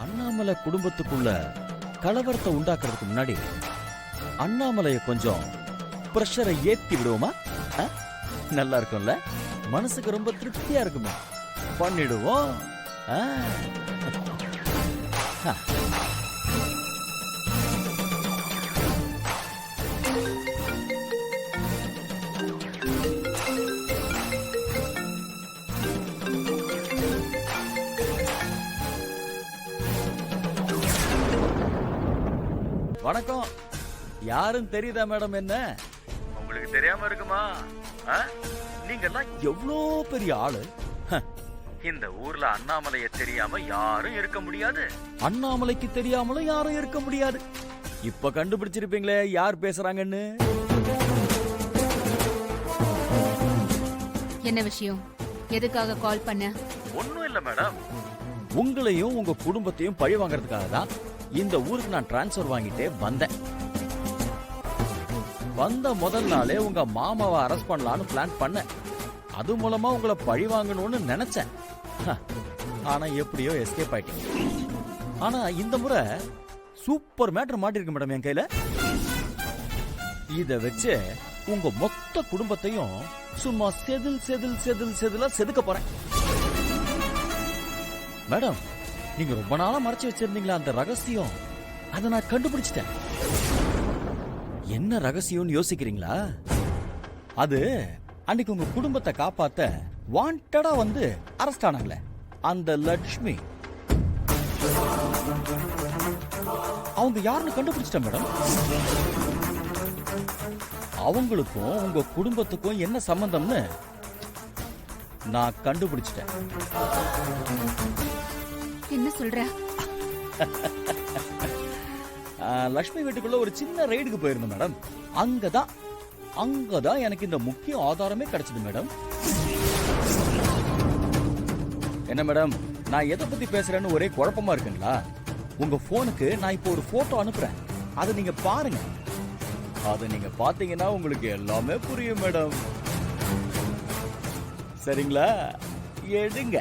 அண்ணாமலை குடும்பத்துக்குள்ள கலவரத்தை உண்டாக்குறதுக்கு முன்னாடி அண்ணாமலைய கொஞ்சம் பிரஷரை ஏத்தி விடுவோமா? நல்லா இருக்கும்ல, மனசுக்கு ரொம்ப திருப்தியா இருக்குமா? பண்ணிடுவோம். வணக்கம். யாரும் தெரியுதா மேடம்? என்ன உங்களுக்கு தெரியாம இருக்குமா? நீங்க எல்லாம் எவ்வளோ பெரிய ஆளு. இந்த ஊர்ல அண்ணாமலைய தெரியாம யாரும் இருக்க முடியாது, அண்ணாமலைக்கு தெரியாமலும் யாரும் இருக்க முடியாது. இப்ப கண்டுபிடிச்சிருப்பீங்களே யார் பேசுறாங்கன்னு. என்ன விஷயம்? எதுக்காக கால் பண்ண? ஒண்ணும் இல்ல மேடம், உங்களையும் உங்க குடும்பத்தையும் பழி வாங்கறதுக்காக தான் இந்த ஊருக்கு நான் டிரான்ஸ்பர் வாங்கிட்டே வந்தேன். வந்த முதல் நாளே உங்க மாமாவை அரெஸ்ட் பண்ணலான்னு பிளான் பண்ணேன். அது மூலமா உங்களை பழி வாங்கணும்னு நினைச்சேன். ஆனா எப்படியோ எஸ்கேப் ஆயிட்டீங்க. ஆனா இந்த முறை சூப்பர் மேட்டர் மாட்டிருக்கு மேடம் என் கையில. இத வச்சு உங்க மொத்த குடும்பத்தையும் சும்மா செதில் செதில் செதில் செதிலா செதுக்க போறேன். மேடம், நீங்க ரொம்ப நாளா மறைச்சு வச்சிருந்தீங்களா அந்த ரகசியம், அதை நான் கண்டுபிடிச்சிட்டேன். என்ன ரகசியம்னு யோசிக்கிறீங்களா? அது அன்னைக்கு உங்க குடும்பத்தை காப்பாத்த வாண்டடா வந்து அரெஸ்ட் ஆனாங்களே அந்த லட்சுமி, அவங்க யாருன்னு கண்டுபிடிச்சிட்டேன் மேடம். அவங்களுக்கும் உங்க குடும்பத்துக்கும் என்ன சம்பந்தம்னு நான் கண்டுபிடிச்சிட்டேன். என்ன சொல்ற? லட்சுமி வீட்டுக்குள்ள ஒரு சின்ன ரைடுக்கு போயிருந்தேன் மேடம். அங்கதான் எனக்கு இந்த முக்கிய ஆதாரமே கிடைச்சது மேடம். என்ன மேடம், நான் எதை பத்தி பேசுறேன்னு ஒரே குழப்பமா இருக்குங்களா? உங்க போனுக்கு நான் இப்போ ஒரு போட்டோ அனுப்புறேன், அதை நீங்க பாருங்க. அதை நீங்க பாத்தீங்கன்னா உங்களுக்கு எல்லாமே புரியும் மேடம். சரிங்களா? எடுங்க.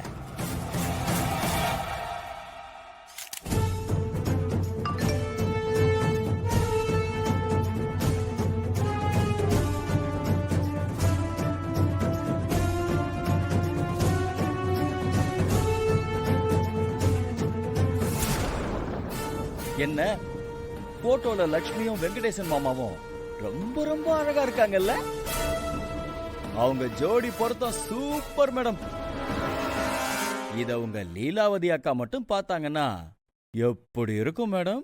என்ன, போட்டோல லட்சுமியும் வெங்கடேசன் மாமாவும் ரொம்ப ரொம்ப அழகா இருக்காங்கல்ல? அவங்க ஜோடி பொருத்தம் சூப்பர் மேடம். இத உங்க லீலாவதி அக்கா மட்டும் பார்த்தாங்கன்னா எப்படி இருக்கும் மேடம்?